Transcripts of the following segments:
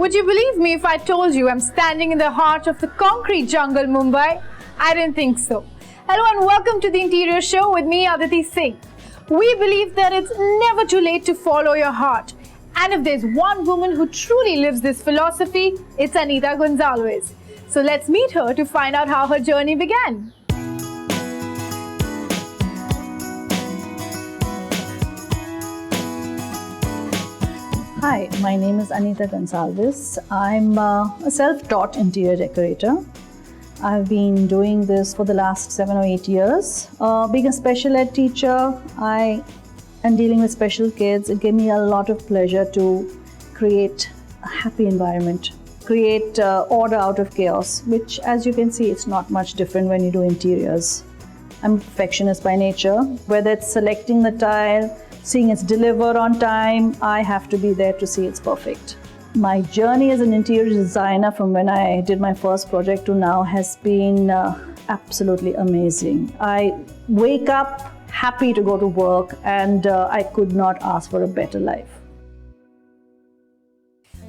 Would you believe me if I told you I'm standing in the heart of the concrete jungle, Mumbai? I didn't think so. Hello and welcome to the Interior Show with me, Aditi Singh. We believe that it's never too late to follow your heart. And if there's one woman who truly lives this philosophy, it's Anita Gonsalves. So let's meet her to find out how her journey began. Hi, my name is Anita Gonsalves. I'm a self-taught interior decorator. I've been doing this for the last 7 or 8 years. Being a special ed teacher, and dealing with special kids, it gave me a lot of pleasure to create a happy environment, create order out of chaos, which, as you can see, it's not much different when you do interiors. I'm a perfectionist by nature. Whether it's selecting the tile, seeing it's delivered on time, I have to be there to see it's perfect. My journey as an interior designer from when I did my first project to now has been absolutely amazing. I wake up happy to go to work, and I could not ask for a better life.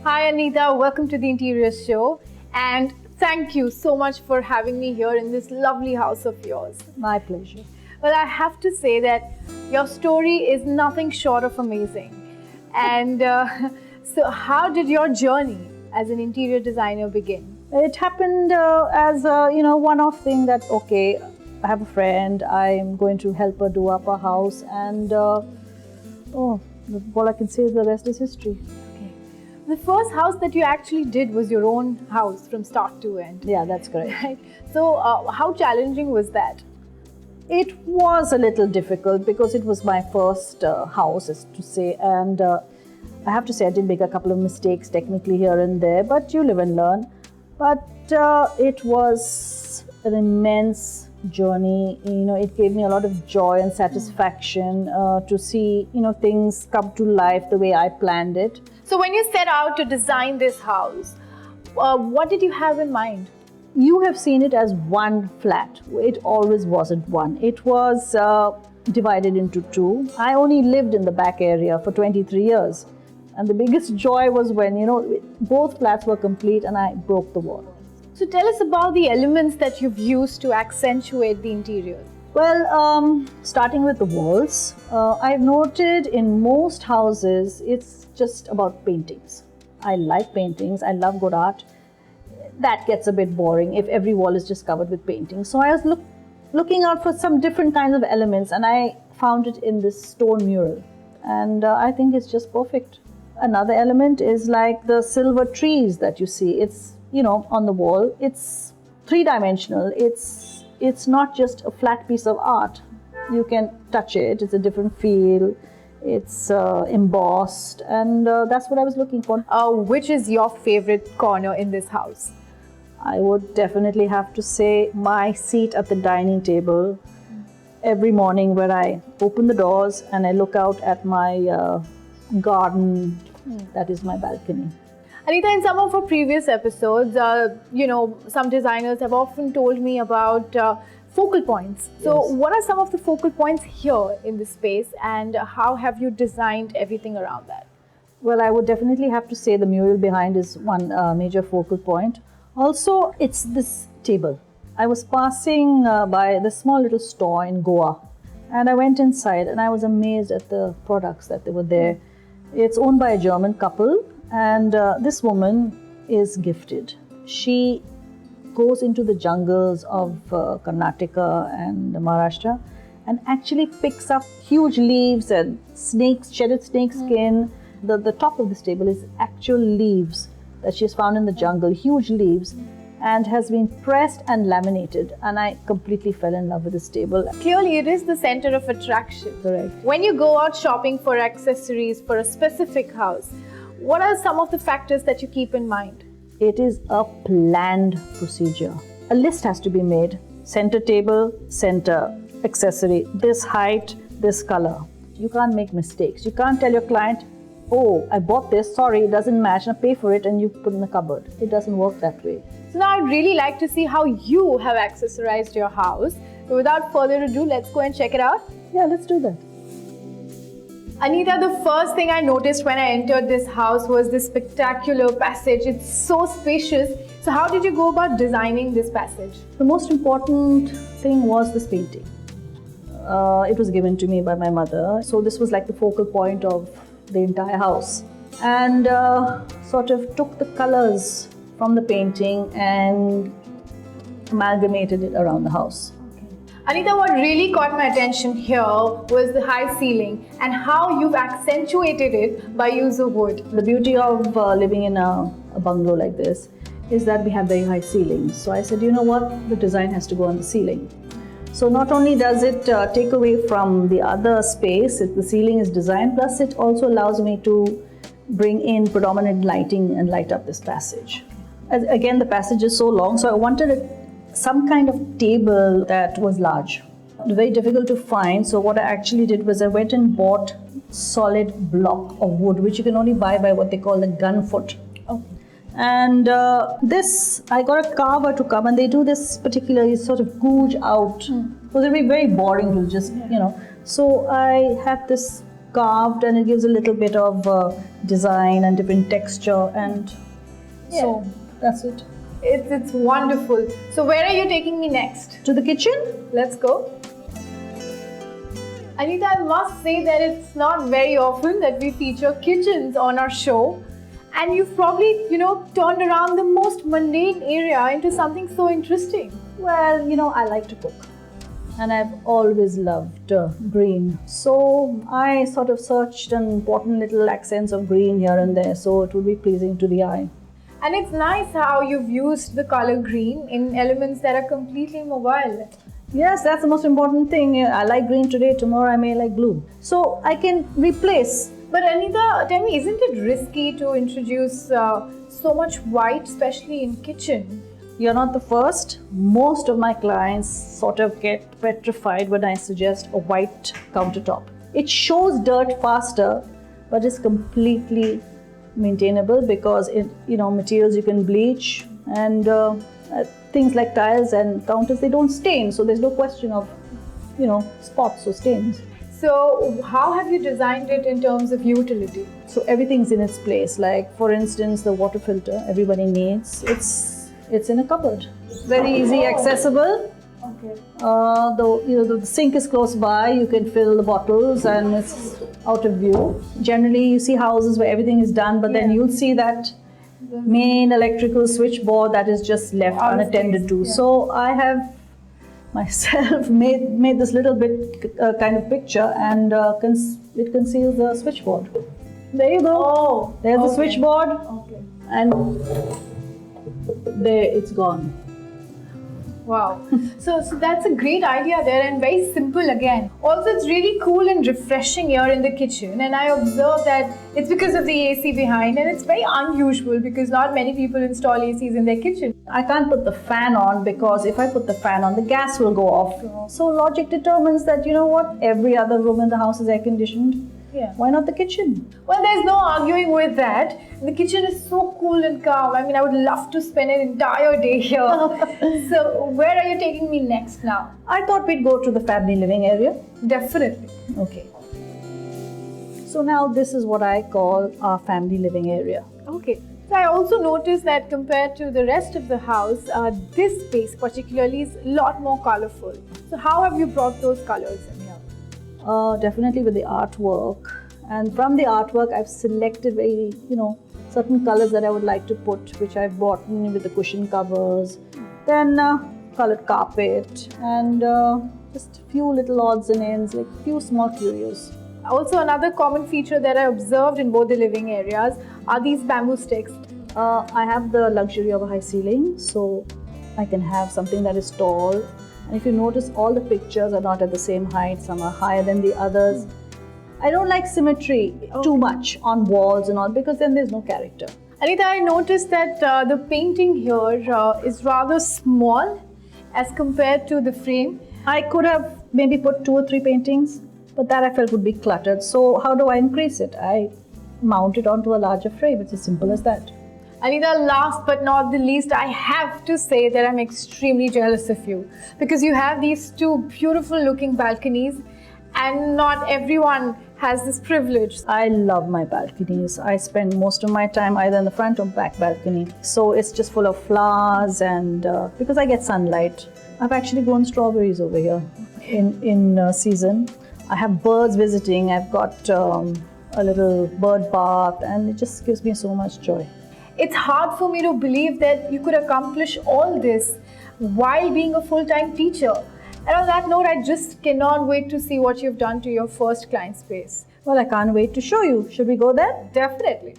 Hi Anita, welcome to the Interior Show, and thank you so much for having me here in this lovely house of yours. My pleasure. Well, I have to say that your story is nothing short of amazing. And so how did your journey as an interior designer begin? It happened as a one-off thing that, okay, I have a friend, I'm going to help her do up her house, and all I can say is the rest is history. Okay. The first house that you actually did was your own house from start to end. Yeah, that's correct. Right? So how challenging was that? It was a little difficult because it was my first house, as to say, and I have to say I did make a couple of mistakes technically here and there, but you live and learn. But it was an immense journey. It gave me a lot of joy and satisfaction to see things come to life the way I planned it. So when you set out to design this house, what did you have in mind? You have seen it as one flat. It always wasn't one. It was divided into two. I only lived in the back area for 23 years. And the biggest joy was when, both flats were complete and I broke the wall. So tell us about the elements that you've used to accentuate the interior. Well, starting with the walls, I've noted in most houses, it's just about paintings. I like paintings. I love good art. That gets a bit boring if every wall is just covered with paintings. So I was looking out for some different kinds of elements, and I found it in this stone mural. And I think it's just perfect. Another element is like the silver trees that you see. It's, on the wall. It's three-dimensional. It's not just a flat piece of art. You can touch it. It's a different feel. It's embossed, and that's what I was looking for. Which is your favorite corner in this house? I would definitely have to say my seat at the dining table every morning, where I open the doors and I look out at my garden. That is my balcony. Anita, in some of our previous episodes, some designers have often told me about focal points. So what are some of the focal points here in this space, and how have you designed everything around that? Well, I would definitely have to say the mural behind is one major focal point. Also, it's this table. I was passing by this small little store in Goa, and I went inside and I was amazed at the products that were there. It's owned by a German couple, and this woman is gifted. She goes into the jungles of Karnataka and Maharashtra and actually picks up huge leaves and snakes, shedded snake skin. The top of this table is actual leaves that she's found in the jungle, huge leaves, and has been pressed and laminated. And I completely fell in love with this table. Clearly, it is the center of attraction. Correct. When you go out shopping for accessories for a specific house, what are some of the factors that you keep in mind? It is a planned procedure. A list has to be made. Center table, center accessory, this height, this color. You can't make mistakes. You can't tell your client, oh, I bought this, sorry, it doesn't match, and pay for it and you put it in the cupboard. It doesn't work that way. So now I'd really like to see how you have accessorized your house. So without further ado, let's go and check it out. Yeah, let's do that. Anita, the first thing I noticed when I entered this house was this spectacular passage. It's so spacious. So how did you go about designing this passage? The most important thing was this painting. It was given to me by my mother. So this was like the focal point of the entire house. And sort of took the colors from the painting and amalgamated it around the house. Anita, what really caught my attention here was the high ceiling and how you've accentuated it by use of wood. The beauty of living in a bungalow like this is that we have very high ceilings. So I said, you know what, the design has to go on the ceiling. So not only does it take away from the other space, the ceiling is designed, plus it also allows me to bring in predominant lighting and light up this passage. Again, the passage is so long, so I wanted some kind of table that was large. Very difficult to find, so what I actually did was I went and bought solid block of wood, which you can only buy by what they call a gun foot. Okay. And this, I got a carver to come, and they do this particular sort of gouge out. Because it would be very boring to just, So I have this carved, and it gives a little bit of design and different texture, and so that's it. It's wonderful. So where are you taking me next? To the kitchen? Let's go. Anita, I must say that it's not very often that we feature kitchens on our show. And you've probably, turned around the most mundane area into something so interesting. Well, I like to cook. And I've always loved green. So I sort of searched and important little accents of green here and there, so it would be pleasing to the eye. And it's nice how you've used the color green in elements that are completely mobile. Yes, that's the most important thing. I like green today, tomorrow I may like blue. So I can replace. But Anita, tell me, isn't it risky to introduce so much white, especially in kitchen? You're not the first. Most of my clients sort of get petrified when I suggest a white countertop. It shows dirt faster, but it's completely maintainable because materials you can bleach, and things like tiles and counters, they don't stain, so there's no question of spots or stains. So how have you designed it in terms of utility? So everything's in its place. Like for instance, the water filter everybody needs, it's in a cupboard, very easy accessible. Okay. The sink is close by, you can fill the bottles and it's out of view. Generally you see houses where everything is done, but then you'll see that main electrical switchboard that is just left unattended to. So I have myself made this little bit kind of picture, and it conceals the switchboard. There you go. Oh, there's the switchboard. Okay. And there it's gone. Wow. So that's a great idea there, and very simple again. Also, it's really cool and refreshing here in the kitchen, and I observe that it's because of the AC behind, and it's very unusual because not many people install ACs in their kitchen. I can't put the fan on because if I put the fan on, the gas will go off. So logic determines that, every other room in the house is air conditioned. Yeah. Why not the kitchen? Well, there's no arguing with that. The kitchen is so cool and calm. I mean, I would love to spend an entire day here. So, where are you taking me next now? I thought we'd go to the family living area. Definitely. Okay. So now this is what I call our family living area. Okay. So I also noticed that compared to the rest of the house, this space particularly is a lot more colorful. So how have you brought those colors in here? Definitely with the artwork, and from the artwork I've selected very certain colors that I would like to put, which I've bought in with the cushion covers, then colored carpet, and just a few little odds and ends, like few small curios. Also, another common feature that I observed in both the living areas are these bamboo sticks. I have the luxury of a high ceiling, so I can have something that is tall. And if you notice, all the pictures are not at the same height. Some are higher than the others. I don't like symmetry too much on walls and all, because then there's no character. Anita, I noticed that the painting here is rather small as compared to the frame. I could have maybe put 2 or 3 paintings, but that I felt would be cluttered. So how do I increase it? I mount it onto a larger frame. It's as simple as that. Anita, last but not the least, I have to say that I'm extremely jealous of you because you have these 2 beautiful looking balconies, And not everyone has this privilege. I love my balconies. I spend most of my time either in the front or back balcony. So it's just full of flowers, and because I get sunlight. I've actually grown strawberries over here in season. I have birds visiting. I've got a little bird bath, and it just gives me so much joy. It's hard for me to believe that you could accomplish all this while being a full-time teacher. And on that note, I just cannot wait to see what you've done to your first client space. Well, I can't wait to show you. Should we go there? Definitely.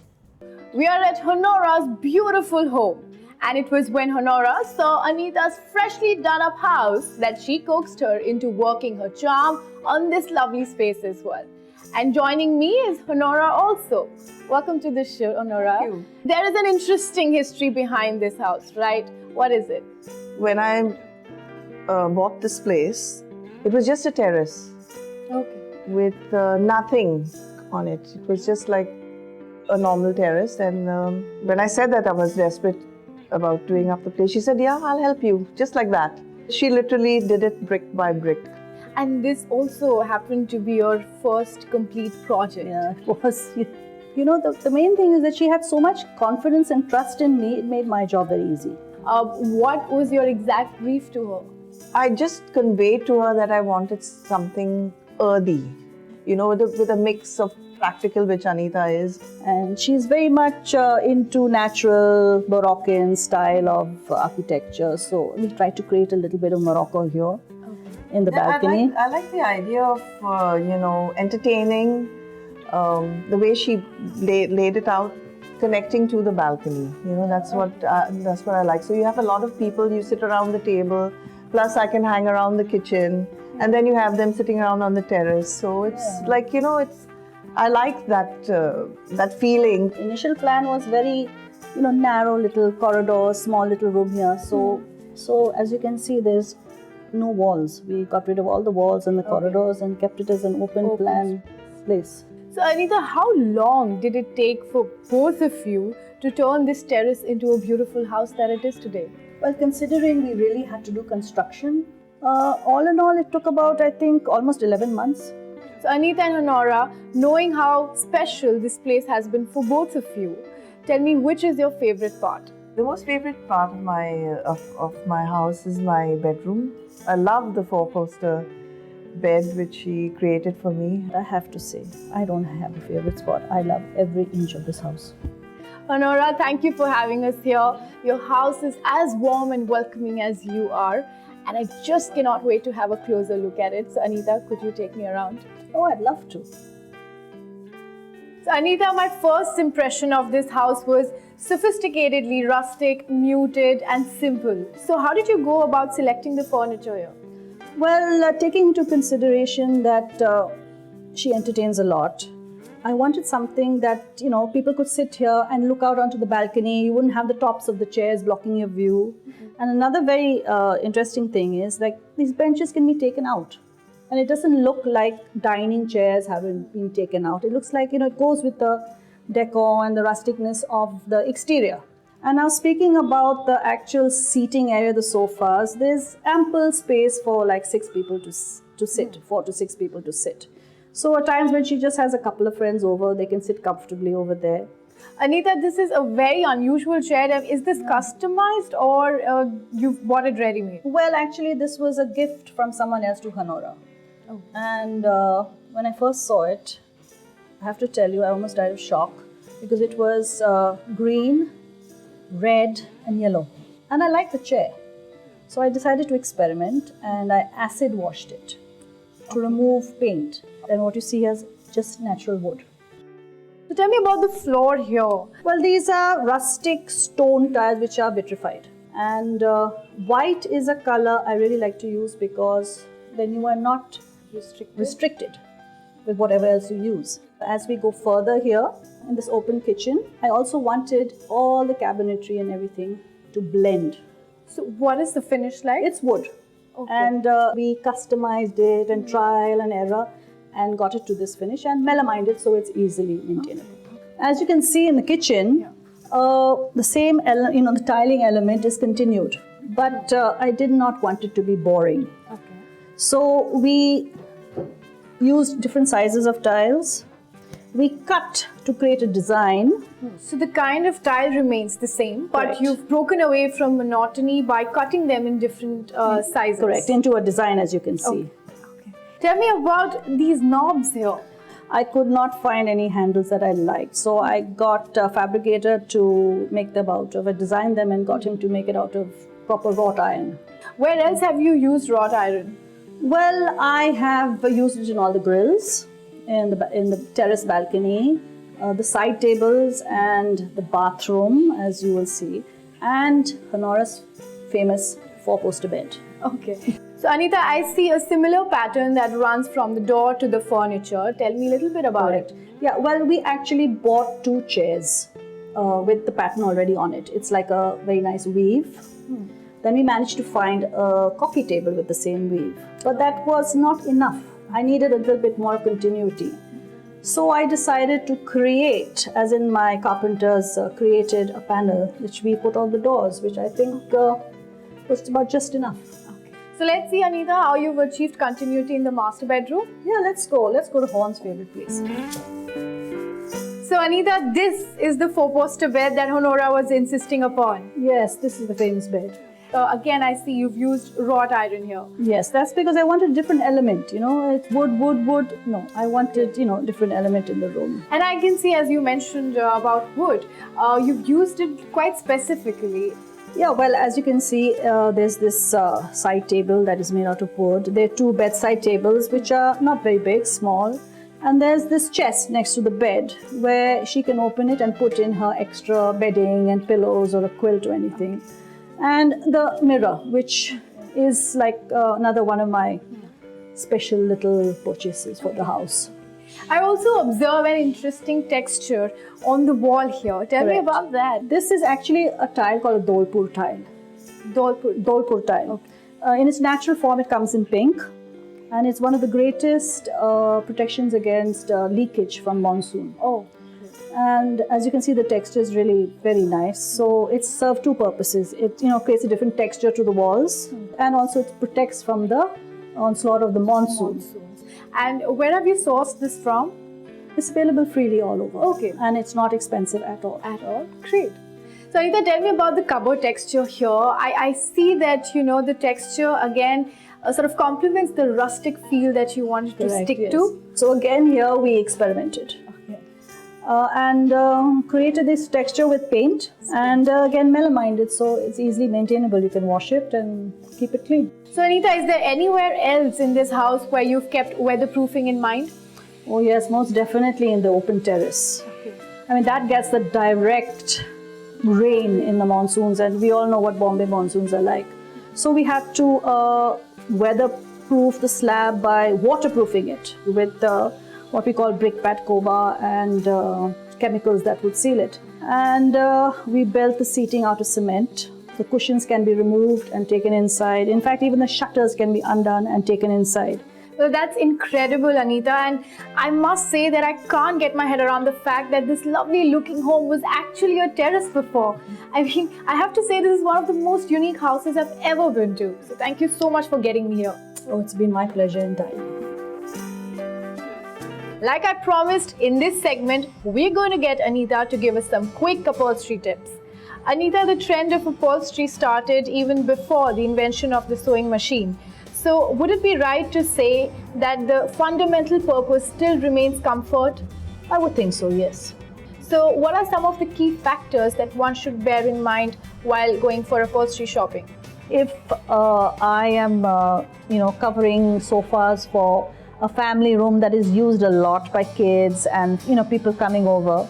We are at Honora's beautiful home. And it was when Honora saw Anita's freshly done up house that she coaxed her into working her charm on this lovely space as well. And joining me is Honora also. Welcome to the show, Honora. Thank you. There is an interesting history behind this house, right? What is it? When I bought this place, it was just a terrace Okay. with nothing on it. It was just like a normal terrace. And when I said that I was desperate about doing up the place, she said, yeah, I'll help you, just like that. She literally did it brick by brick. And this also happened to be your first complete project. Yeah, it was. You know, the main thing is that she had so much confidence and trust in me, it made my job very easy. What was your exact brief to her? I just conveyed to her that I wanted something earthy, you know, with a mix of practical, which Anita is. And she's very much into natural Moroccan style of architecture. So we tried to create a little bit of Morocco here in the balcony. I like the idea of, you know, entertaining, the way she laid it out, connecting to the balcony. You know, that's what I like. So you have a lot of people, you sit around the table, plus I can hang around the kitchen, and then you have them sitting around on the terrace. So it's like, you know, I like that feeling. Initial plan was very, you know, narrow little corridor, small little room here. So as you can see, there's no walls. We got rid of all the walls and the corridors and kept it as an open plan place. So Anita, how long did it take for both of you to turn this terrace into a beautiful house that it is today? Well, considering we really had to do construction, all in all, it took about, I think, almost 11 months. So Anita and Honora, knowing how special this place has been for both of you, tell me, which is your favorite part? The most favorite part of my house is my bedroom. I love the four-poster bed which she created for me. I have to say, I don't have a favorite spot. I love every inch of this house. Honora, thank you for having us here. Your house is as warm and welcoming as you are, and I just cannot wait to have a closer look at it. So Anita, could you take me around? Oh, I'd love to. So Anita, my first impression of this house was sophisticatedly rustic, muted and simple. So how did you go about selecting the furniture here? Well, taking into consideration that she entertains a lot, I wanted something that, you know, people could sit here and look out onto the balcony. You wouldn't have the tops of the chairs blocking your view. And another very interesting thing is, like, these benches can be taken out. And it doesn't look like dining chairs haven't been taken out. It looks like, you know, it goes with the decor and the rusticness of the exterior. And now speaking about the actual seating area, the sofas, there's ample space for like 6 people to sit, 4 to 6 people to sit. So at times when she just has a couple of friends over, they can sit comfortably over there. Anita, this is a very unusual chair. Is this customized or you've bought it ready-made? Well, actually, this was a gift from someone else to Honora. Oh. And when I first saw it, I have to tell you, I almost died of shock because it was green, red and yellow. And I liked the chair. So I decided to experiment and I acid washed it to remove paint. And what you see here is just natural wood. So tell me about the floor here. Well, these are rustic stone tiles which are vitrified. And white is a color I really like to use because then you are not restricted with whatever else you use. As we go further here in this open kitchen, I also wanted all the cabinetry and everything to blend. So what is the finish like? It's wood. Okay. And we customized it and trial and error and got it to this finish and melamined it so it's easily maintainable. As you can see in the kitchen, the same the tiling element is continued, but I did not want it to be boring. Okay. So we used different sizes of tiles. We cut to create a design. So the kind of tile remains the same, but Correct. you've broken away from monotony by cutting them in different sizes. Correct, into a design, as you can see. Okay. Tell me about these knobs here. I could not find any handles that I liked, so I got a fabricator to make them out of. I designed them and got him to make it out of proper wrought iron. Where else have you used wrought iron? Well, I have used it in all the grills, in the terrace balcony, the side tables and the bathroom, as you will see, and Honora's famous four-poster bed. Okay. So Anita, I see a similar pattern that runs from the door to the furniture. Tell me a little bit about it. Yeah, well, we actually bought 2 chairs with the pattern already on it. It's like a very nice weave. Then we managed to find a coffee table with the same weave. But that was not enough. I needed a little bit more continuity. So I decided to create, as in my carpenters created a panel which we put on the doors, which I think was about just enough. So let's see, Anita, how you've achieved continuity in the master bedroom. Yeah, let's go. Let's go to Horn's favorite place. So Anita, this is the four-poster bed that Honora was insisting upon. Yes, this is the famous bed. Again, I see you've used wrought iron here. Yes, that's because I wanted a different element, you know, it's wood. No, I wanted, you know, different element in the room. And I can see, as you mentioned about wood, you've used it quite specifically. Yeah, well, as you can see, there's this side table that is made out of wood. There are 2 bedside tables, which are not very big, small. And there's this chest next to the bed where she can open it and put in her extra bedding and pillows or a quilt or anything. And the mirror, which is like another one of my special little purchases for the house. I also observe an interesting texture on the wall here. Tell me Correct. about that. This is actually a tile called a Dolpur tile. Dolpur tile. Okay. In its natural form, it comes in pink. And it's one of the greatest protections against leakage from monsoon. Oh. And as you can see, the texture is really very nice. So it serves 2 purposes. It creates a different texture to the walls, and also it protects from the onslaught of the monsoon. And where have you sourced this from? It's available freely all over. Okay. And it's not expensive at all. At all? Great. So Anita, tell me about the cupboard texture here. I see that, the texture again sort of complements the rustic feel that you wanted to stick to. So again, here we experimented. And created this texture with paint, and again melamine it, so it's easily maintainable. You can wash it and keep it clean. So Anita, is there anywhere else in this house where you've kept weatherproofing in mind? Oh yes, most definitely in the open terrace. Okay. I mean, that gets the direct rain in the monsoons, and we all know what Bombay monsoons are like. So we had to weatherproof the slab by waterproofing it with what we call brick pat cover and chemicals that would seal it. And we built the seating out of cement. The cushions can be removed and taken inside. In fact, even the shutters can be undone and taken inside. Well, that's incredible, Anita, and I must say that I can't get my head around the fact that this lovely looking home was actually a terrace before. I mean, I have to say this is one of the most unique houses I've ever been to. So thank you so much for getting me here. Oh, it's been my pleasure entirely. Like I promised, in this segment, we're going to get Anita to give us some quick upholstery tips. Anita, the trend of upholstery started even before the invention of the sewing machine. So would it be right to say that the fundamental purpose still remains comfort? I would think so, yes. So what are some of the key factors that one should bear in mind while going for upholstery shopping? If I am, covering sofas for a family room that is used a lot by kids and, people coming over,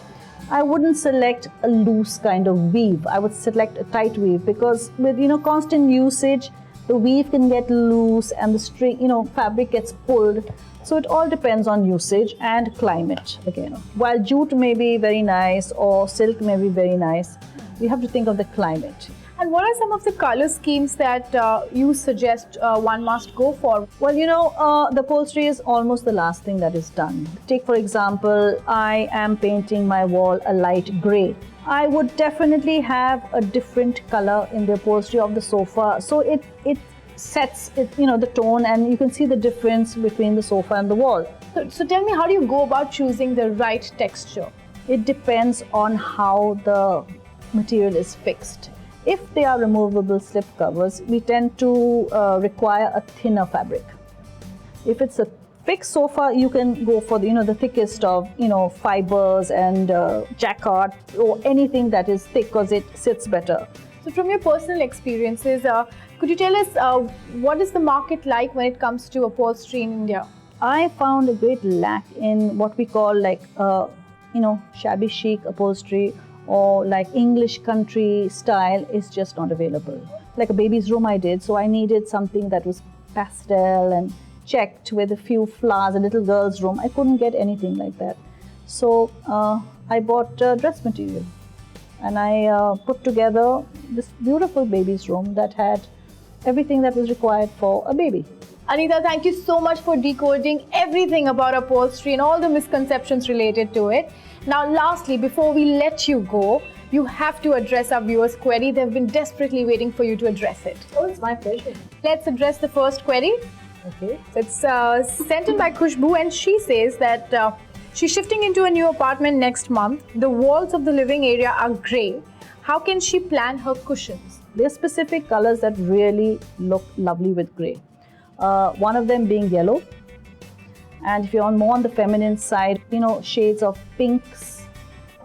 I wouldn't select a loose kind of weave. I would select a tight weave, because with, constant usage, the weave can get loose and the string, fabric gets pulled. So it all depends on usage and climate again. While jute may be very nice or silk may be very nice, we have to think of the climate. And what are some of the color schemes that you suggest one must go for? Well, the upholstery is almost the last thing that is done. Take, for example, I am painting my wall a light grey. I would definitely have a different color in the upholstery of the sofa. So it sets it, the tone, and you can see the difference between the sofa and the wall. So tell me, how do you go about choosing the right texture? It depends on how the material is fixed. If they are removable slip covers, we tend to require a thinner fabric. If it's a fixed sofa, you can go for the thickest of fibers and jacquard or anything that is thick because it sits better. So from your personal experiences, could you tell us what is the market like when it comes to upholstery in India? I found a great lack in what we call shabby chic upholstery, or like English country style is just not available. Like a baby's room I did, so I needed something that was pastel and checked with a few flowers, a little girl's room. I couldn't get anything like that. So I bought dress material and I put together this beautiful baby's room that had everything that was required for a baby. Anita, thank you so much for decoding everything about upholstery and all the misconceptions related to it. Now, lastly, before we let you go, you have to address our viewers' query. They've been desperately waiting for you to address it. Oh, it's my pleasure. Let's address the first query. Okay. So it's sent in by Khushbu, and she says that she's shifting into a new apartment next month. The walls of the living area are grey. How can she plan her cushions? There are specific colors that really look lovely with grey. One of them being yellow. And if you're more on the feminine side, shades of pinks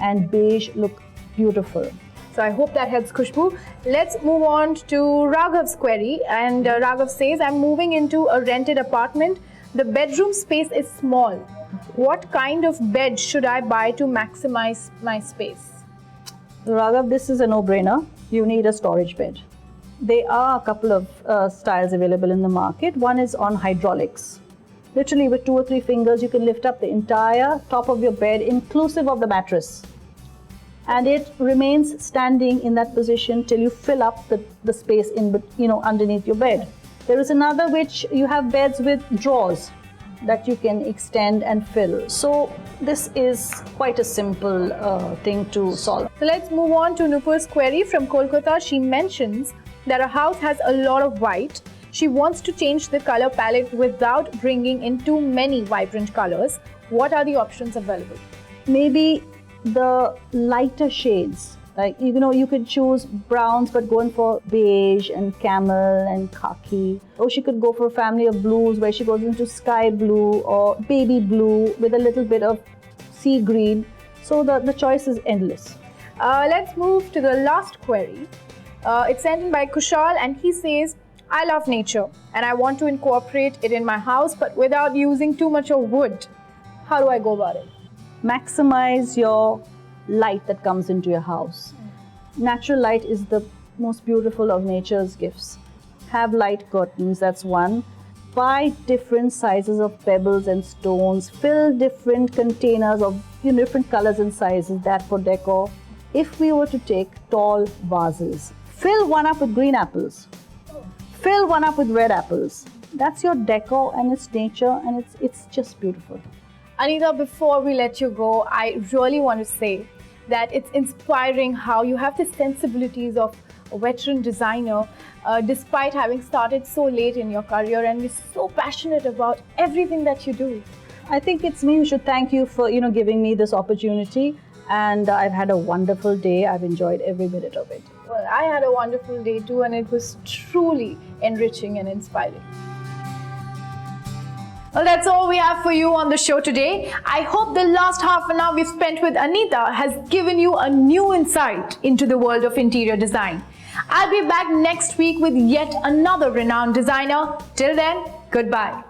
and beige look beautiful. So I hope that helps Khushbu. Let's move on to Raghav's query. And Raghav says, I'm moving into a rented apartment. The bedroom space is small. What kind of bed should I buy to maximize my space? Raghav, this is a no-brainer. You need a storage bed. There are a couple of styles available in the market. One is on hydraulics. Literally with 2 or 3 fingers, you can lift up the entire top of your bed, inclusive of the mattress. And it remains standing in that position till you fill up the space underneath your bed. There is another which you have beds with drawers that you can extend and fill. So this is quite a simple thing to solve. So let's move on to Nupur's query from Kolkata. She mentions that her house has a lot of white. She wants to change the color palette without bringing in too many vibrant colors. What are the options available? Maybe the lighter shades. Like, you could choose browns but going for beige and camel and khaki. Or she could go for a family of blues where she goes into sky blue or baby blue with a little bit of sea green. So the choice is endless. Let's move to the last query. It's sent in by Kushal, and he says, I love nature and I want to incorporate it in my house but without using too much of wood. How do I go about it? Maximize your light that comes into your house. Natural light is the most beautiful of nature's gifts. Have light curtains, that's one. Buy different sizes of pebbles and stones. Fill different containers of different colors and sizes, that for decor. If we were to take tall vases, fill one up with green apples. Fill one up with red apples. That's your decor and it's nature and it's just beautiful. Anita, before we let you go, I really want to say that it's inspiring how you have the sensibilities of a veteran designer despite having started so late in your career, and you're so passionate about everything that you do. I think it's me who should thank you for giving me this opportunity, and I've had a wonderful day. I've enjoyed every minute of it. Well, I had a wonderful day too, and it was truly enriching and inspiring. Well, that's all we have for you on the show today. I hope the last half an hour we've spent with Anita has given you a new insight into the world of interior design. I'll be back next week with yet another renowned designer. Till then, goodbye.